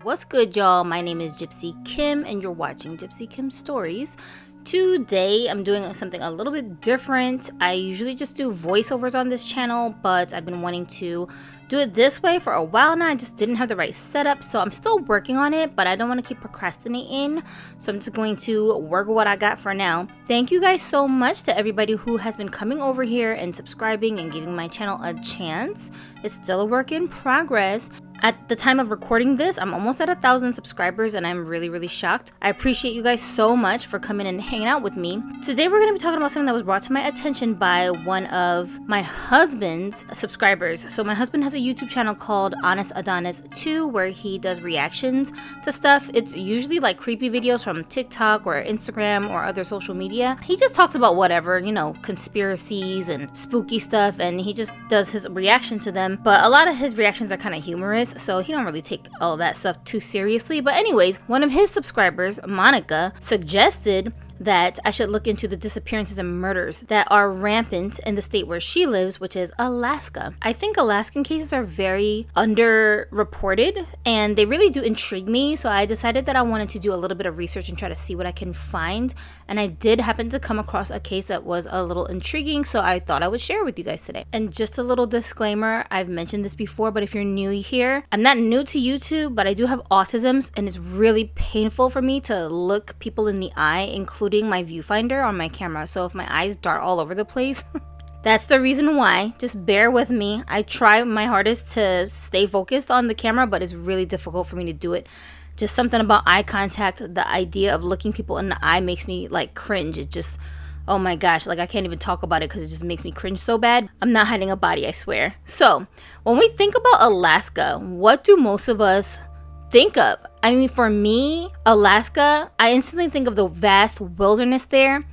What's good, y'all? My name is Gypsy Kim and you're watching Gypsy Kim Stories. Today I'm doing something a little bit different. I usually just do voiceovers on this channel, but I've been wanting to do it this way for a while now. I just didn't have the right setup, so I'm still working on it, but I don't want to keep procrastinating, so I'm just going to work with what I got for now. Thank you guys so much to everybody who has been coming over here and subscribing and giving my channel a chance. It's still a work in progress. At the time of recording this, I'm almost at 1,000 subscribers and I'm really shocked. I appreciate you guys so much for coming and hanging out with me. Today we're going to be talking about something that was brought to my attention by one of my husband's subscribers. So my husband has a YouTube channel called Honest Adonis 2 where he does reactions to stuff. It's usually like creepy videos from TikTok or Instagram or other social media. He just talks about whatever, you know, conspiracies and spooky stuff, and he just does his reaction to them. But a lot of his reactions are kind of humorous, so he don't really take all that stuff too seriously. But anyways, one of his subscribers, Monica, suggested that I should look into the disappearances and murders that are rampant in the state where she lives, which is Alaska. I think Alaskan cases are very underreported and they really do intrigue me, so I decided that I wanted to do a little bit of research and try to see what I can find, and I did happen to come across a case that was a little intriguing, so I thought I would share with you guys today. And just a little disclaimer, I've mentioned this before, but if you're new here, I'm not new to YouTube, but I do have autism and it's really painful for me to look people in the eye, including my viewfinder on my camera. So if my eyes dart all over the place, that's the reason why. Just bear with me. I try my hardest to stay focused on the camera, but it's really difficult for me to do it. Just something about eye contact, the idea of looking people in the eye makes me like cringe. It just, oh my gosh, like I can't even talk about it because it just makes me cringe so bad. I'm not hiding a body, I swear. So when we think about Alaska, what do most of us think of? I mean, for me, Alaska, I instantly think of the vast wilderness there.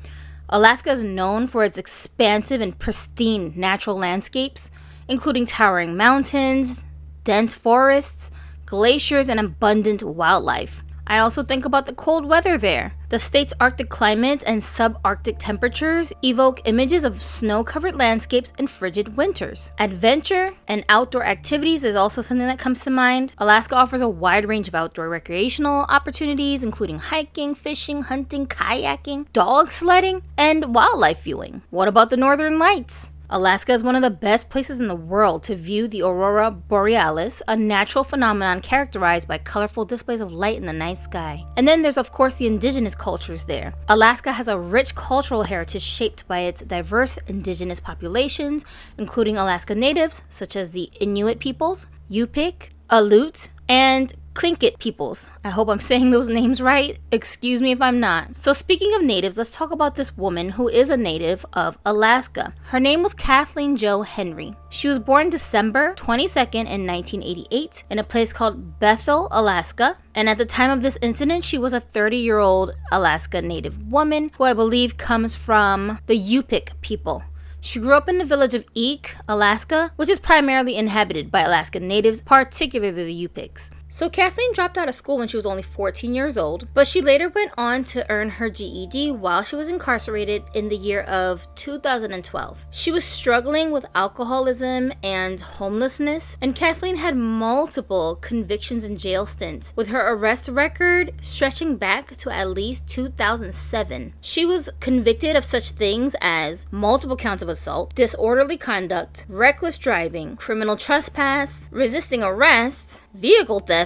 Alaska is known for its expansive and pristine natural landscapes, including towering mountains, dense forests, glaciers, and abundant wildlife. I also think about the cold weather there. The state's Arctic climate and subarctic temperatures evoke images of snow-covered landscapes and frigid winters. Adventure and outdoor activities is also something that comes to mind. Alaska offers a wide range of outdoor recreational opportunities, including hiking, fishing, hunting, kayaking, dog sledding, and wildlife viewing. What about the Northern Lights? Alaska is one of the best places in the world to view the aurora borealis, a natural phenomenon characterized by colorful displays of light in the night sky. And then there's of course the indigenous cultures there. Alaska has a rich cultural heritage shaped by its diverse indigenous populations, including Alaska Natives such as the Inuit peoples, Yupik, Aleut, and Tlingit peoples. I hope I'm saying those names right. Excuse me if I'm not. So speaking of natives, let's talk about this woman who is a native of Alaska. Her name was Kathleen Jo Henry. She was born December 22nd in 1988 in a place called Bethel, Alaska. And at the time of this incident, she was a 30-year-old Alaska Native woman who I believe comes from the Yupik people. She grew up in the village of Eek, Alaska, which is primarily inhabited by Alaskan Natives, particularly the Yupiks. So Kathleen dropped out of school when she was only 14 years old, but she later went on to earn her GED while she was incarcerated in the year of 2012. She was struggling with alcoholism and homelessness, and Kathleen had multiple convictions and jail stints, with her arrest record stretching back to at least 2007. She was convicted of such things as multiple counts of assault, disorderly conduct, reckless driving, criminal trespass, resisting arrest, vehicle theft,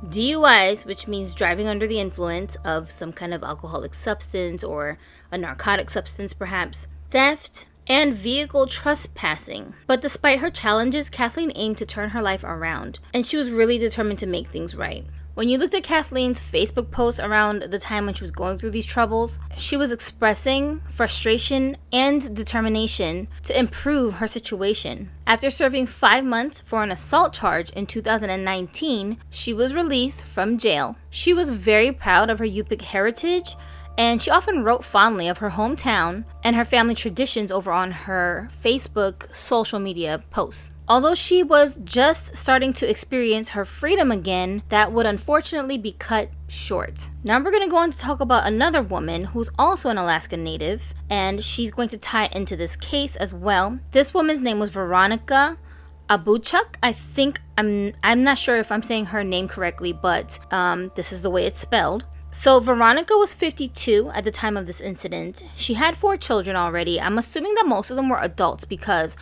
DUIs, which means driving under the influence of some kind of alcoholic substance or a narcotic substance perhaps, theft, and vehicle trespassing. But despite her challenges, Kathleen aimed to turn her life around, and she was really determined to make things right. When you looked at Kathleen's Facebook posts around the time when she was going through these troubles, she was expressing frustration and determination to improve her situation. After serving 5 months for an assault charge in 2019, she was released from jail. She was very proud of her Yupik heritage, and she often wrote fondly of her hometown and her family traditions over on her Facebook social media posts. Although she was just starting to experience her freedom again, that would unfortunately be cut short. Now we're going to go on to talk about another woman who's also an Alaskan Native, and she's going to tie into this case as well. This woman's name was Veronica Abouchuk. I think I'm not sure if I'm saying her name correctly, but this is the way it's spelled. So Veronica was 52 at the time of this incident. She had 4 children already. I'm assuming that most of them were adults because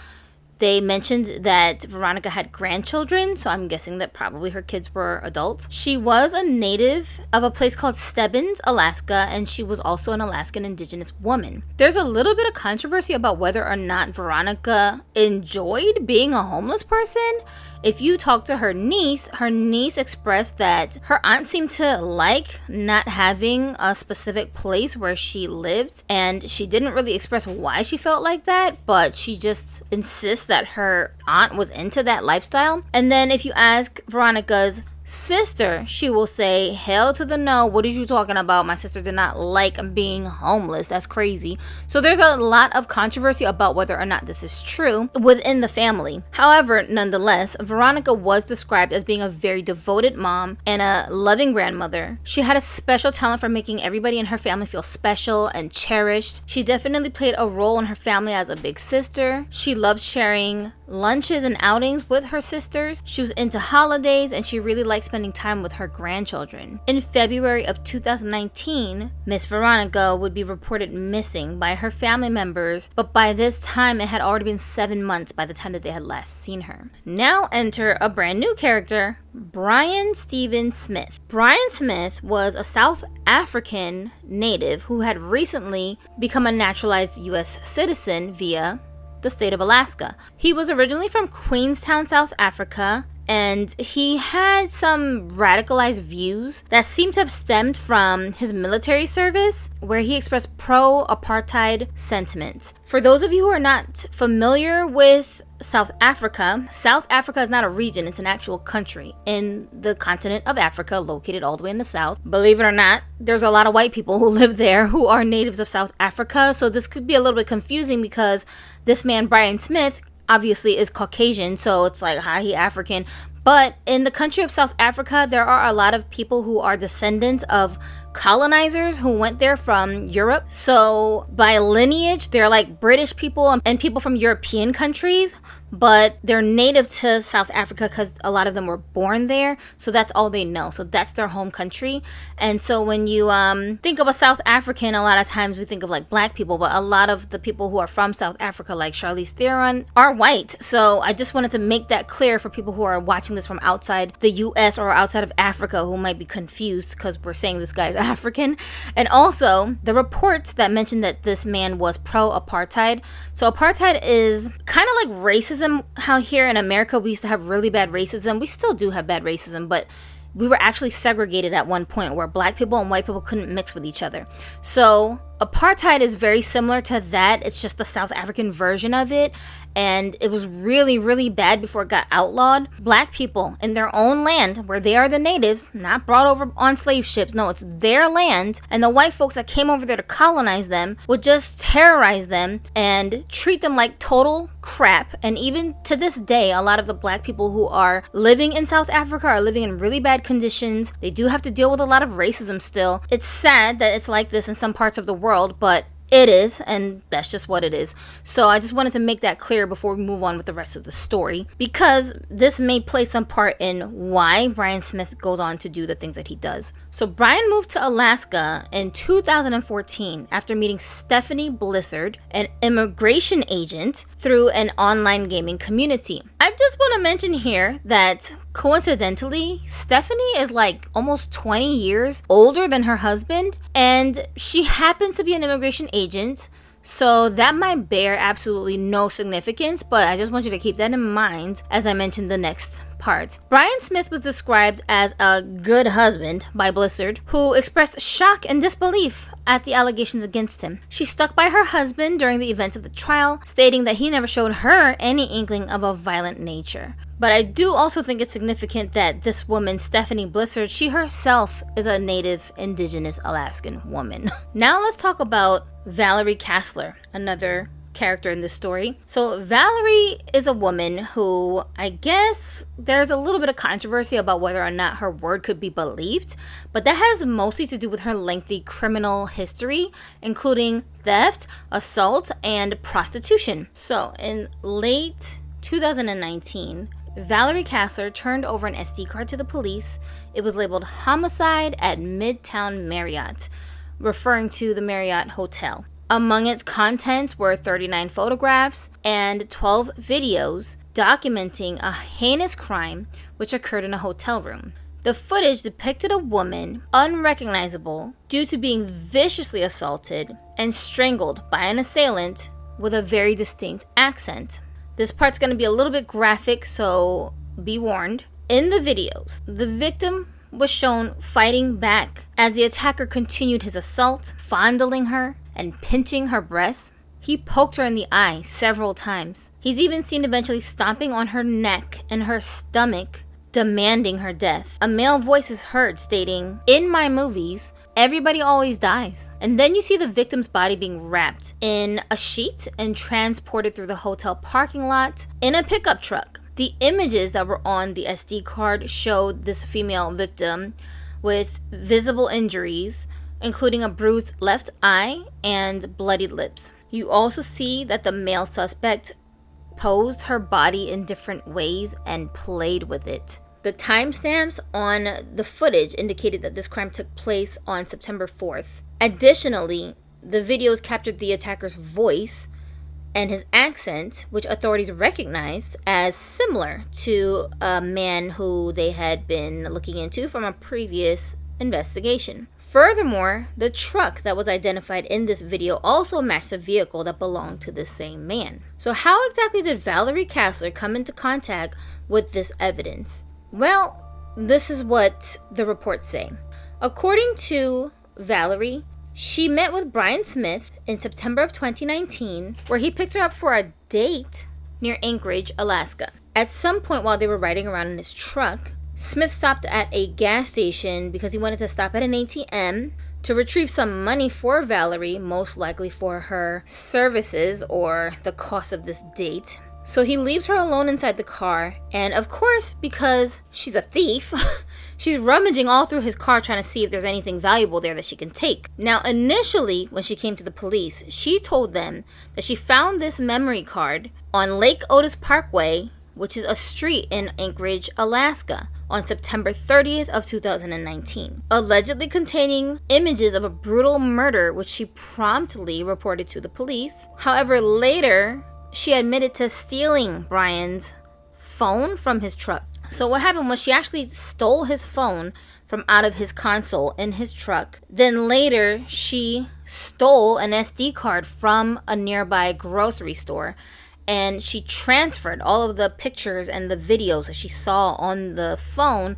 they mentioned that Veronica had grandchildren, so I'm guessing that probably her kids were adults. She was a native of a place called Stebbins, Alaska, and she was also an Alaskan Indigenous woman. There's a little bit of controversy about whether or not Veronica enjoyed being a homeless person. If you talk to her niece expressed that her aunt seemed to like not having a specific place where she lived, and she didn't really express why she felt like that, but she just insists that her aunt was into that lifestyle. And then if you ask Veronica's sister, she will say, hell to the no, what are you talking about? My sister did not like being homeless. That's crazy. So there's a lot of controversy about whether or not this is true within the family. However, nonetheless, Veronica was described as being a very devoted mom and a loving grandmother. She had a special talent for making everybody in her family feel special and cherished. She definitely played a role in her family as a big sister. She loved sharing lunches and outings with her sisters. She was into holidays, and she really liked spending time with her grandchildren. In February of 2019, Miss Veronica would be reported missing by her family members, but by this time it had already been 7 months by the time that they had last seen her. Now enter a brand new character, Brian Stephen Smith. Brian Smith was a South African native who had recently become a naturalized US citizen via the state of Alaska. He was originally from Queenstown, South Africa, and he had some radicalized views that seemed to have stemmed from his military service, where he expressed pro-apartheid sentiments. For those of you who are not familiar with South Africa is not a region, it's an actual country in the continent of Africa, located all the way in the south. Believe it or not, there's a lot of white people who live there who are natives of South Africa, so this could be a little bit confusing because this man, Brian Smith, obviously is Caucasian, so it's like, hi, he African. But in the country of South Africa, there are a lot of people who are descendants of colonizers who went there from Europe. So by lineage, they're like British people and people from European countries, but they're native to South Africa because a lot of them were born there. So that's all they know. So that's their home country. And so when you think of a South African, a lot of times we think of like black people, but a lot of the people who are from South Africa, like Charlize Theron, are white. So I just wanted to make that clear for people who are watching this from outside the US or outside of Africa who might be confused because we're saying this guy's African. And also the reports that mentioned that this man was pro-apartheid. So apartheid is kind of like racism. How here in America we used to have really bad racism. We still do have bad racism, but we were actually segregated at one point where black people and white people couldn't mix with each other. So apartheid is very similar to that. It's just the South African version of it. And it was really, really bad before it got outlawed. Black people in their own land, where they are the natives, not brought over on slave ships. No, it's their land. And the white folks that came over there to colonize them would just terrorize them and treat them like total crap. And even to this day, a lot of the black people who are living in South Africa are living in really bad conditions. They do have to deal with a lot of racism still. It's sad that it's like this in some parts of the world, but it is, and that's just what it is. So I just wanted to make that clear before we move on with the rest of the story, because this may play some part in why Brian Smith goes on to do the things that he does. So Brian moved to Alaska in 2014 after meeting Stephanie Blissard, an immigration agent, through an online gaming community. I just want to mention here that coincidentally, Stephanie is like almost 20 years older than her husband, and she happens to be an immigration agent, so that might bear absolutely no significance, but I just want you to keep that in mind as I mention the next part. Brian Smith was described as a good husband by Blissard, who expressed shock and disbelief at the allegations against him. She stuck by her husband during the events of the trial, stating that he never showed her any inkling of a violent nature. But I do also think it's significant that this woman, Stephanie Blissard, she herself is a native Indigenous Alaskan woman. Now let's talk about Valerie Kassler, another character in this story. So Valerie is a woman who, I guess there's a little bit of controversy about whether or not her word could be believed, but that has mostly to do with her lengthy criminal history, including theft, assault, and prostitution. So in late 2019, Valerie Kassler turned over an SD card to the police. It was labeled homicide at Midtown Marriott, referring to the Marriott Hotel. Among its contents were 39 photographs and 12 videos documenting a heinous crime which occurred in a hotel room. The footage depicted a woman unrecognizable due to being viciously assaulted and strangled by an assailant with a very distinct accent. This part's going to be a little bit graphic, so be warned. In the videos, the victim was shown fighting back as the attacker continued his assault, fondling her and pinching her breasts. He poked her in the eye several times. He's even seen eventually stomping on her neck and her stomach, demanding her death. A male voice is heard stating, "In my movies, everybody always dies." And then you see the victim's body being wrapped in a sheet and transported through the hotel parking lot in a pickup truck. The images that were on the SD card showed this female victim with visible injuries, including a bruised left eye and bloodied lips. You also see that the male suspect posed her body in different ways and played with it. The timestamps on the footage indicated that this crime took place on September 4th. Additionally, the videos captured the attacker's voice and his accent, which authorities recognized as similar to a man who they had been looking into from a previous investigation. Furthermore, the truck that was identified in this video also matched a vehicle that belonged to the same man. So how exactly did Valerie Kassler come into contact with this evidence? Well, this is what the reports say. According to Valerie, she met with Brian Smith in September of 2019, where he picked her up for a date near Anchorage, Alaska. At some point while they were riding around in his truck, Smith stopped at a gas station because he wanted to stop at an ATM to retrieve some money for Valerie, most likely for her services or the cost of this date. So he leaves her alone inside the car, and of course, because she's a thief, she's rummaging all through his car trying to see if there's anything valuable there that she can take. Now, initially, when she came to the police, she told them that she found this memory card on Lake Otis Parkway, which is a street in Anchorage, Alaska, on September 30th of 2019, allegedly containing images of a brutal murder, which she promptly reported to the police. However, later, she admitted to stealing Brian's phone from his truck. So what happened was she actually stole his phone from out of his console in his truck. Then later, she stole an SD card from a nearby grocery store, and she transferred all of the pictures and the videos that she saw on the phone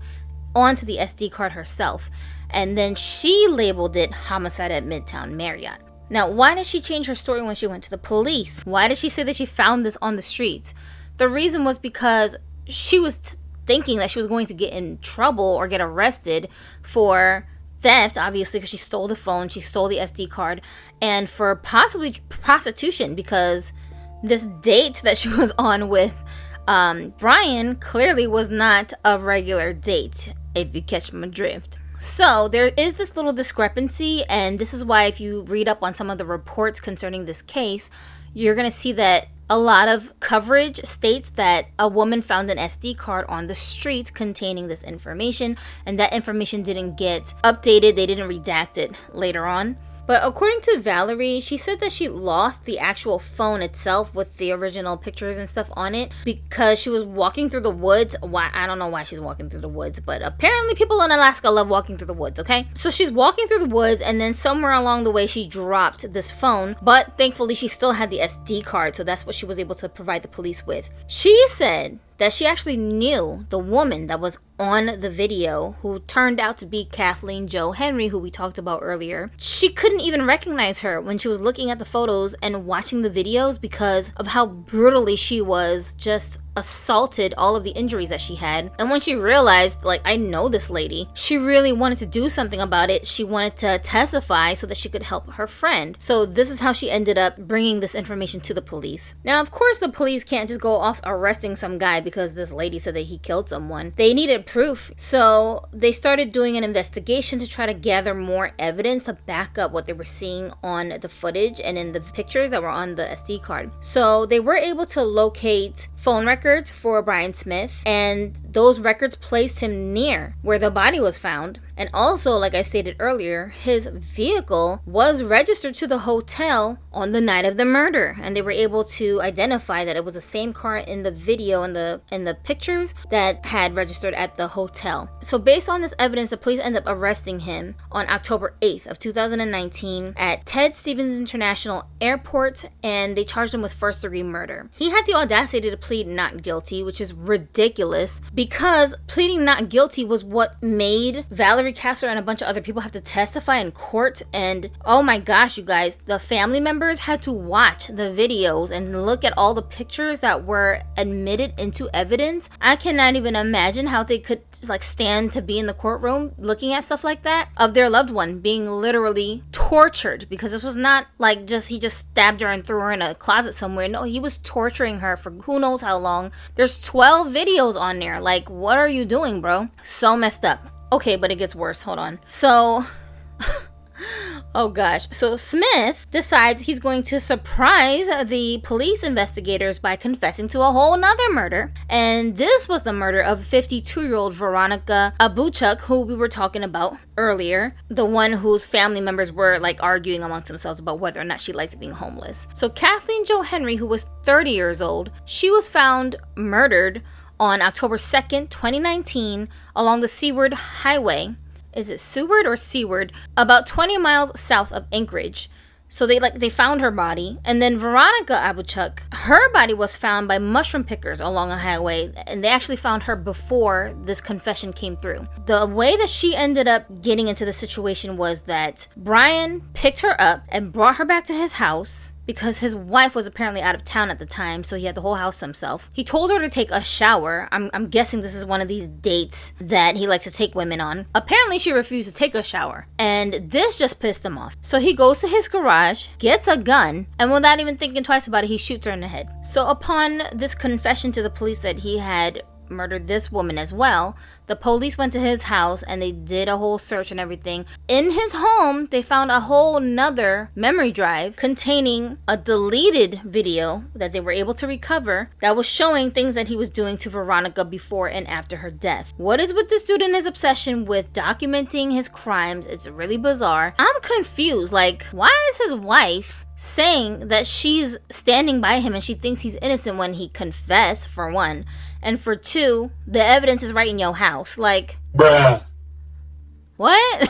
onto the SD card herself. And then she labeled it homicide at Midtown Marriott. Now, why did she change her story when she went to the police? Why did she say that she found this on the streets? The reason was because she was thinking that she was going to get in trouble or get arrested for theft, obviously, because she stole the phone, she stole the SD card, and for possibly prostitution, because this date that she was on with Brian clearly was not a regular date, if you catch my drift. So there is this little discrepancy, and this is why if you read up on some of the reports concerning this case, you're going to see that a lot of coverage states that a woman found an SD card on the street containing this information, and that information didn't get updated, they didn't redact it later on. But according to Valerie, she said that she lost the actual phone itself with the original pictures and stuff on it because she was walking through the woods. Why? I don't know why she's walking through the woods, but apparently people in Alaska love walking through the woods, okay? So she's walking through the woods, and then somewhere along the way she dropped this phone, but thankfully she still had the SD card, so that's what she was able to provide the police with. She said that she actually knew the woman that was on the video, who turned out to be Kathleen Jo Henry, who we talked about earlier. She couldn't even recognize her when she was looking at the photos and watching the videos because of how brutally she was just assaulted all of the injuries that she had. And when she realized, like, I know this lady, she really wanted to do something about it. She wanted to testify so that she could help her friend. So this is how she ended up bringing this information to the police. Now, of course, the police can't just go off arresting some guy because this lady said that he killed someone. They needed proof. So they started doing an investigation to try to gather more evidence to back up what they were seeing on the footage and in the pictures that were on the SD card. So they were able to locate phone records for Brian Smith, and those records placed him near where the body was found. And also, like I stated earlier, his vehicle was registered to the hotel on the night of the murder, and they were able to identify that it was the same car in the video and in the pictures that had registered at the hotel. So based on this evidence, the police ended up arresting him on October 8th of 2019 at Ted Stevens International Airport, and they charged him with first-degree murder. He had the audacity to plead not guilty, which is ridiculous because pleading not guilty was what made Valerie Kessler and a bunch of other people have to testify in court. And oh my gosh, you guys, the family members had to watch the videos and look at all the pictures that were admitted into evidence. I cannot even imagine how they could like stand to be in the courtroom looking at stuff like that of their loved one being literally tortured, because this was not like he just stabbed her and threw her in a closet somewhere. No, he was torturing her for who knows how long. There's 12 videos on there. Like, what are you doing, bro? So messed up. Okay, but it gets worse. Hold on. So, oh gosh. So Smith decides he's going to surprise the police investigators by confessing to a whole nother murder. And this was the murder of 52-year-old Veronica Abouchuk, who we were talking about earlier. The one whose family members were like arguing amongst themselves about whether or not she likes being homeless. So Kathleen Jo Henry, who was 30 years old, she was found murdered on October 2nd, 2019, along the Seaward Highway. Is it Seward or Seaward? About 20 miles south of Anchorage. So they found her body. And then Veronica Abouchuk, her body was found by mushroom pickers along a highway. And they actually found her before this confession came through. The way that she ended up getting into the situation was that Brian picked her up and brought her back to his house, because his wife was apparently out of town at the time, so he had the whole house to himself. He told her to take a shower. I'm guessing this is one of these dates that he likes to take women on. Apparently, she refused to take a shower, and this just pissed him off. So he goes to his garage, gets a gun, and without even thinking twice about it, he shoots her in the head. So upon this confession to the police that he had murdered this woman as well, the police went to his house and they did a whole search and everything. In his home, they found a whole nother memory drive containing a deleted video that they were able to recover that was showing things that he was doing to Veronica before and after her death. What is with this dude and his obsession with documenting his crimes? It's really bizarre. I'm confused. Like, why is his wife saying that she's standing by him and she thinks he's innocent when he confessed, for one? And for two, the evidence is right in your house. Like, bruh. What?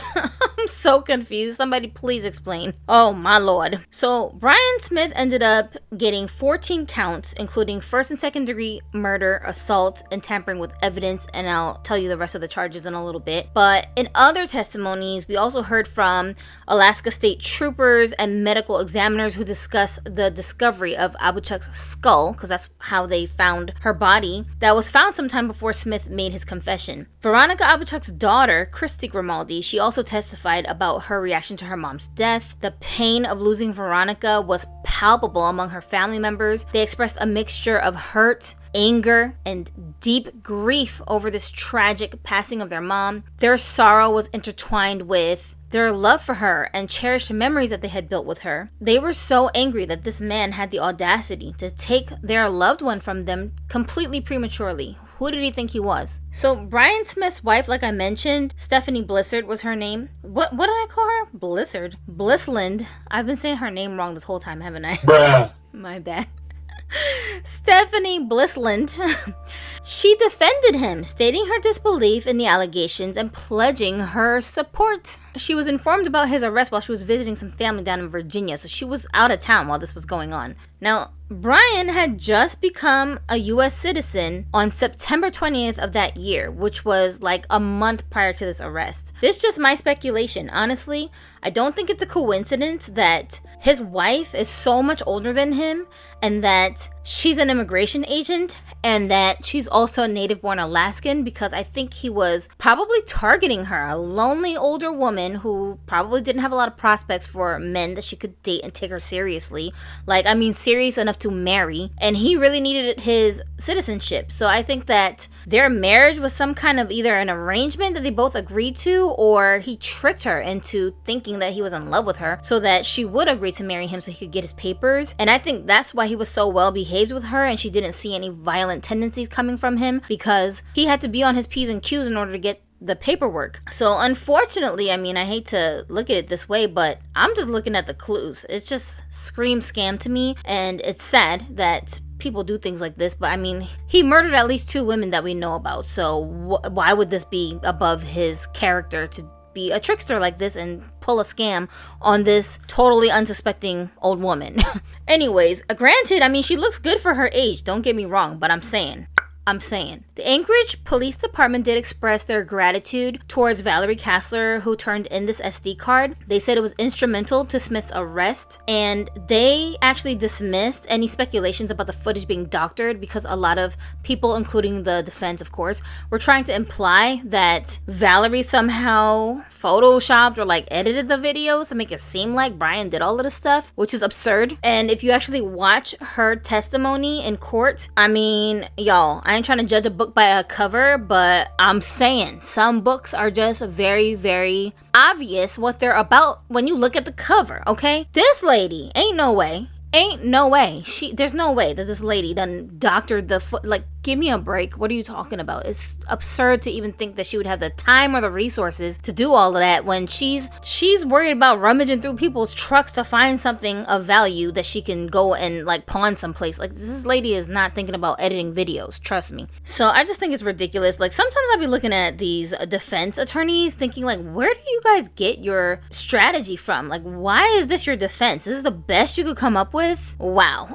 I'm so confused. Somebody please explain. Oh my lord. So Brian Smith ended up getting 14 counts, including first and second degree murder, assault, and tampering with evidence, and I'll tell you the rest of the charges in a little bit. But in other testimonies, we also heard from Alaska State troopers and medical examiners who discussed the discovery of Abouchuk's skull, because that's how they found her body, that was found sometime before Smith made his confession. Veronica Abouchuk's daughter, Christy Grimaldi, she also testified about her reaction to her mom's death. The pain of losing Veronica was palpable among her family members. They expressed a mixture of hurt, anger, and deep grief over this tragic passing of their mom. Their sorrow was intertwined with their love for her and cherished memories that they had built with her. They were so angry that this man had the audacity to take their loved one from them completely prematurely. Who did he think he was? So Brian Smith's wife, like I mentioned, Stephanie Blissard was her name. What did I call her? Blissard. Blissland. I've been saying her name wrong this whole time, haven't I? Bruh. My bad. Stephanie Blissland. She defended him, stating her disbelief in the allegations and pledging her support. She was informed about his arrest while she was visiting some family down in Virginia, so she was out of town while this was going on. Now, Brian had just become a U.S. citizen on September 20th of that year, which was like a month prior to this arrest. This is just my speculation. Honestly, I don't think it's a coincidence that his wife is so much older than him and that she's an immigration agent and that she's also a native-born Alaskan, because I think he was probably targeting her, a lonely older woman who probably didn't have a lot of prospects for men that she could date and take her seriously. Like, I mean, serious enough to marry, and he really needed his citizenship. So I think that their marriage was some kind of either an arrangement that they both agreed to, or he tricked her into thinking that he was in love with her so that she would agree to marry him so he could get his papers. And I think that's why he was so well behaved with her and she didn't see any violent tendencies coming from him, because he had to be on his P's and Q's in order to get the paperwork. So unfortunately, I mean, I hate to look at it this way, but I'm just looking at the clues. It just screams scam to me, and it's sad that people do things like this, but I mean, he murdered at least 2 women that we know about, so why would this be above his character to be a trickster like this and pull a scam on this totally unsuspecting old woman? Anyways, granted, I mean, she looks good for her age, don't get me wrong, but I'm saying. The Anchorage Police Department did express their gratitude towards Valerie Castler, who turned in this SD card. They said it was instrumental to Smith's arrest, and they actually dismissed any speculations about the footage being doctored, because a lot of people, including the defense, of course, were trying to imply that Valerie somehow photoshopped or like edited the videos to make it seem like Brian did all of this stuff, which is absurd. And if you actually watch her testimony in court, I mean, y'all, I ain't trying to judge a book by a cover, but I'm saying some books are just very, very obvious what they're about when you look at the cover, okay? This lady, ain't no way. There's no way that this lady done doctored the foot. Like, give me a break. What are you talking about? It's absurd to even think that she would have the time or the resources to do all of that when she's worried about rummaging through people's trucks to find something of value that she can go and like pawn someplace. Like, this lady is not thinking about editing videos, trust me. So I just think it's ridiculous. Like, sometimes I'll be looking at these defense attorneys thinking like, where do you guys get your strategy from? Like, why is this your defense? This is the best you could come up with? Wow.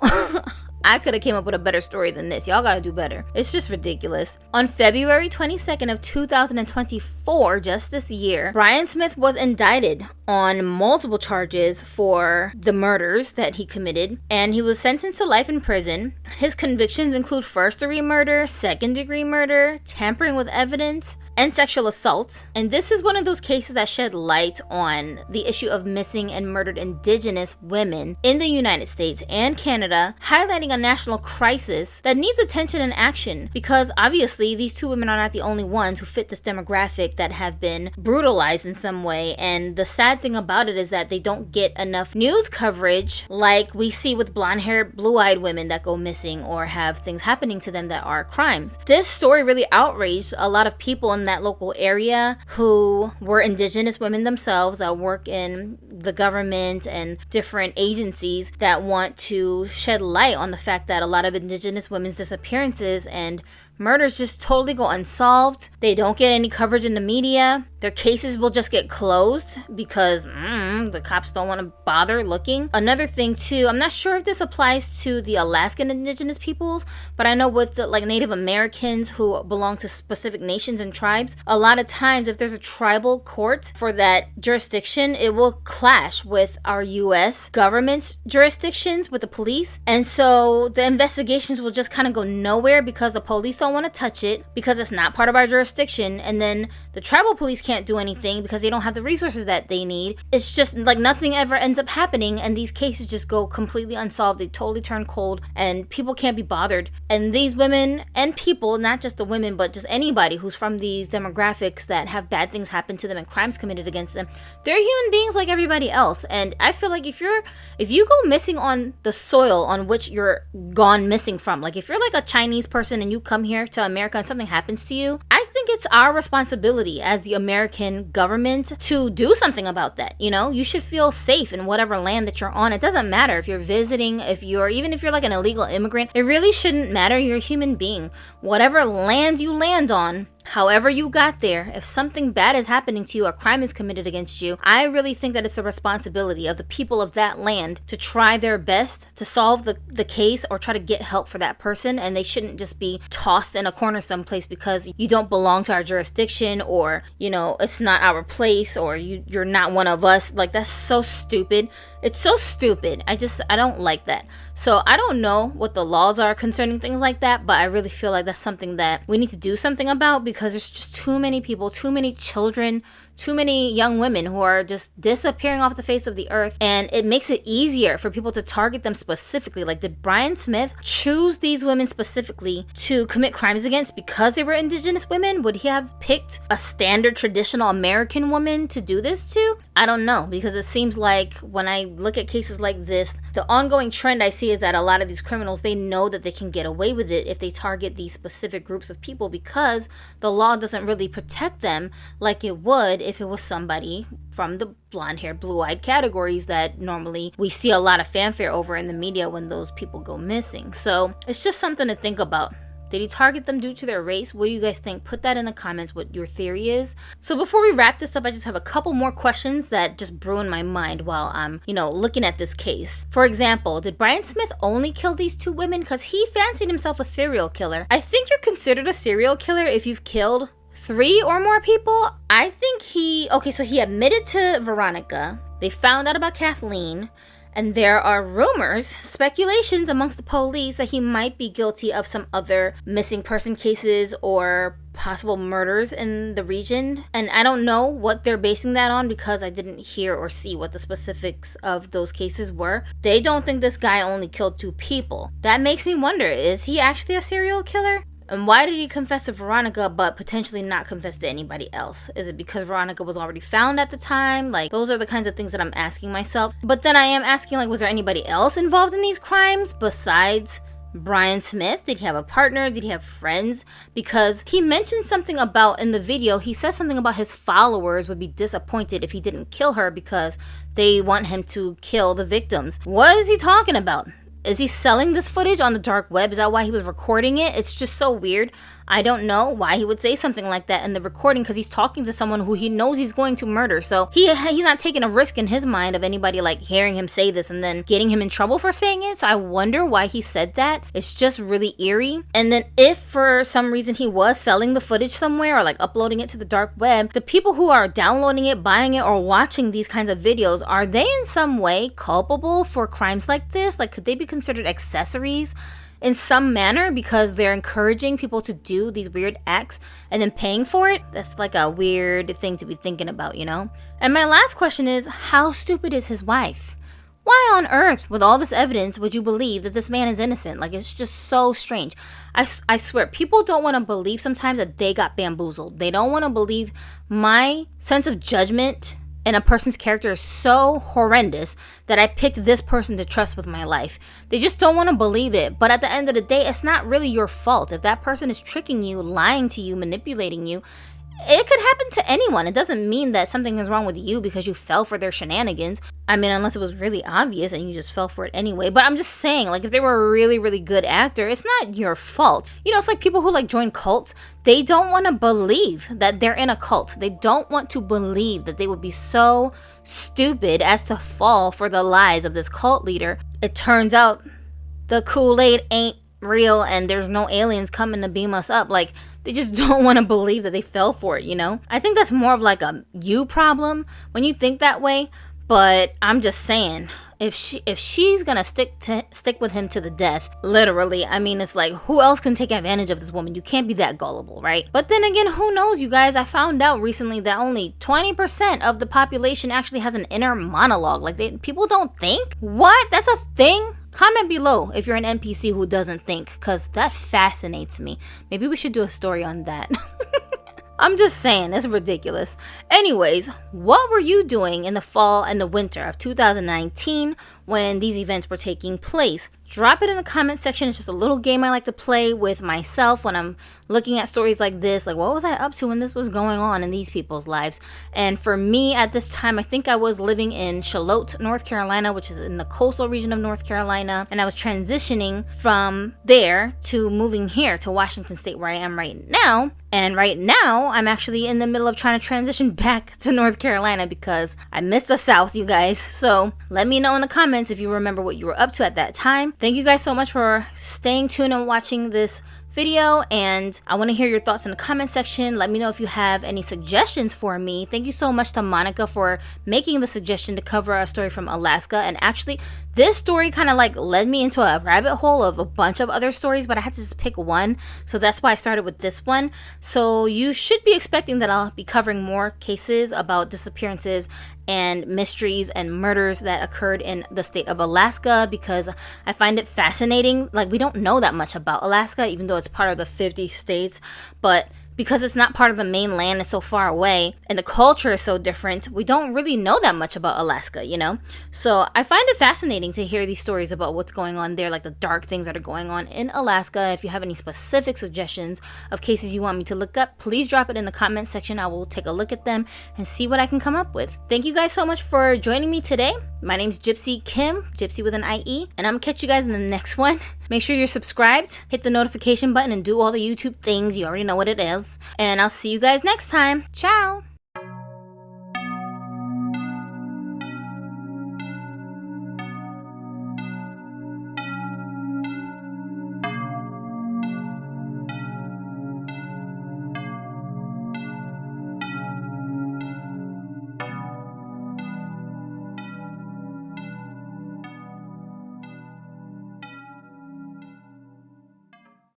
I could have came up with a better story than this. Y'all gotta do better. It's just ridiculous. On February 22nd of 2024, just this year, Brian Smith was indicted on multiple charges for the murders that he committed, and he was sentenced to life in prison. His convictions include first-degree murder, second-degree murder, tampering with evidence, and sexual assault. And this is one of those cases that shed light on the issue of missing and murdered Indigenous women in the United States and Canada, highlighting a national crisis that needs attention and action, because obviously these 2 women are not the only ones who fit this demographic that have been brutalized in some way. And the sad thing about it is that they don't get enough news coverage like we see with blonde-haired, blue-eyed women that go missing or have things happening to them that are crimes. This story really outraged a lot of people in that local area who were Indigenous women themselves that work in the government and different agencies that want to shed light on the fact that a lot of Indigenous women's disappearances and murders just totally go unsolved. They don't get any coverage in the media. Their cases will just get closed because the cops don't want to bother looking. Another thing too, I'm not sure if this applies to the Alaskan Indigenous peoples, but I know with the like Native Americans who belong to specific nations and tribes, a lot of times if there's a tribal court for that jurisdiction, it will clash with our US government's jurisdictions with the police. And so the investigations will just kind of go nowhere because the police don't want to touch it because it's not part of our jurisdiction, and then the tribal police can't do anything because they don't have the resources that they need. It's just like nothing ever ends up happening, and these cases just go completely unsolved. They totally turn cold and people can't be bothered. And these women and people, not just the women but just anybody who's from these demographics that have bad things happen to them and crimes committed against them, they're human beings like everybody else. And I feel like if you go missing on the soil on which you're gone missing from, like if you're like a Chinese person and you come here to America and something happens to you, I think it's our responsibility as the American government to do something about that. You know, you should feel safe in whatever land that you're on. It doesn't matter if you're visiting, even if you're like an illegal immigrant, it really shouldn't matter. You're a human being. Whatever land you land on, However you got there, if something bad is happening to you, a crime is committed against you, I really think that it's the responsibility of the people of that land to try their best to solve the case or try to get help for that person, and they shouldn't just be tossed in a corner someplace because you don't belong to our jurisdiction, or, you know, it's not our place, or you're not one of us. Like, that's so stupid. It's so stupid. I don't like that. So I don't know what the laws are concerning things like that, but I really feel like that's something that we need to do something about, because there's just too many people, too many children, too many young women who are just disappearing off the face of the earth, and it makes it easier for people to target them specifically. Like, did Brian Smith choose these women specifically to commit crimes against because they were Indigenous women? Would he have picked a standard traditional American woman to do this to? I don't know, because it seems like when I look at cases like this, the ongoing trend I see is that a lot of these criminals, they know that they can get away with it if they target these specific groups of people, because the law doesn't really protect them like it would if it was somebody from the blonde hair, blue-eyed categories that normally we see a lot of fanfare over in the media when those people go missing. So it's just something to think about. Did he target them due to their race? What do you guys think? Put that in the comments what your theory is. So before we wrap this up, I just have a couple more questions that just brew in my mind while I'm, looking at this case. For example, did Brian Smith only kill these two women because he fancied himself a serial killer? I think you're considered a serial killer if you've killed 3 or more people. I think he admitted to Veronica. They found out about Kathleen. And there are rumors, speculations amongst the police that he might be guilty of some other missing person cases or possible murders in the region. And I don't know what they're basing that on, because I didn't hear or see what the specifics of those cases were. They don't think this guy only killed 2 people. That makes me wonder, is he actually a serial killer? And why did he confess to Veronica but potentially not confess to anybody else? Is it because Veronica was already found at the time? Like, those are the kinds of things that I'm asking myself. But then I am asking, like, was there anybody else involved in these crimes besides Brian Smith? Did he have a partner? Did he have friends? Because he mentioned something about, in the video, he says something about his followers would be disappointed if he didn't kill her because they want him to kill the victims. What is he talking about? Is he selling this footage on the dark web? Is that why he was recording it? It's just so weird. I don't know why he would say something like that in the recording, because he's talking to someone who he knows he's going to murder. So he's not taking a risk in his mind of anybody like hearing him say this and then getting him in trouble for saying it. So I wonder why he said that. It's just really eerie. And then if for some reason he was selling the footage somewhere or like uploading it to the dark web, the people who are downloading it, buying it, or watching these kinds of videos, are they in some way culpable for crimes like this? Like, could they be considered accessories in some manner because they're encouraging people to do these weird acts and then paying for it? That's like a weird thing to be thinking about, And my last question is, how stupid is his wife? Why on earth, with all this evidence, would you believe that this man is innocent? Like, it's just so strange. I swear, people don't want to believe sometimes that they got bamboozled. They don't want to believe. My sense of judgment and a person's character is so horrendous that I picked this person to trust with my life. They just don't want to believe it. But at the end of the day, it's not really your fault. If that person is tricking you, lying to you, manipulating you, it could happen to anyone. It doesn't mean that something is wrong with you because you fell for their shenanigans. I mean, unless it was really obvious and you just fell for it anyway. But I'm just saying, like, if they were a really, really good actor, it's not your fault. It's like people who like join cults. They don't want to believe that they're in a cult. They don't want to believe that they would be so stupid as to fall for the lies of this cult leader. It turns out the Kool-Aid ain't real and there's no aliens coming to beam us up. Like, they just don't want to believe that they fell for it, I think that's more of like a you problem when you think that way. But I'm just saying, if she's gonna stick with him to the death, literally, I mean, it's like, who else can take advantage of this woman? You can't be that gullible, right? But then again, who knows, you guys? I found out recently that only 20% of the population actually has an inner monologue. Like, people don't think. What? That's a thing? Comment below if you're an NPC who doesn't think, because that fascinates me. Maybe we should do a story on that. I'm just saying, it's ridiculous. Anyways, what were you doing in the fall and the winter of 2019? when these events were taking place. Drop it in the comment section. It's just a little game I like to play with myself when I'm looking at stories like this. Like, what was I up to when this was going on in these people's lives? And for me at this time, I think I was living in Charlotte, North Carolina, which is in the coastal region of North Carolina. And I was transitioning from there to moving here to Washington State, where I am right now. And right now, I'm actually in the middle of trying to transition back to North Carolina because I miss the South, you guys. So let me know in the comments if you remember what you were up to at that time. Thank you guys so much for staying tuned and watching this video, and I want to hear your thoughts in the comment section. Let me know if you have any suggestions for me. Thank you so much to Monica for making the suggestion to cover a story from Alaska. And actually, this story kind of like led me into a rabbit hole of a bunch of other stories, but I had to just pick one, so that's why I started with this one. So you should be expecting that I'll be covering more cases about disappearances and mysteries and murders that occurred in the state of Alaska, because I find it fascinating. Like, we don't know that much about Alaska, even though it's part of the 50 states, but because it's not part of the mainland, it's so far away, and the culture is so different, we don't really know that much about Alaska, you know? So I find it fascinating to hear these stories about what's going on there, like the dark things that are going on in Alaska. If you have any specific suggestions of cases you want me to look up, please drop it in the comment section. I will take a look at them and see what I can come up with. Thank you guys so much for joining me today. My name's Gypsy Kim, Gypsy with an IE, and I'm gonna catch you guys in the next one. Make sure you're subscribed, hit the notification button, and do all the YouTube things. You already know what it is. And I'll see you guys next time. Ciao!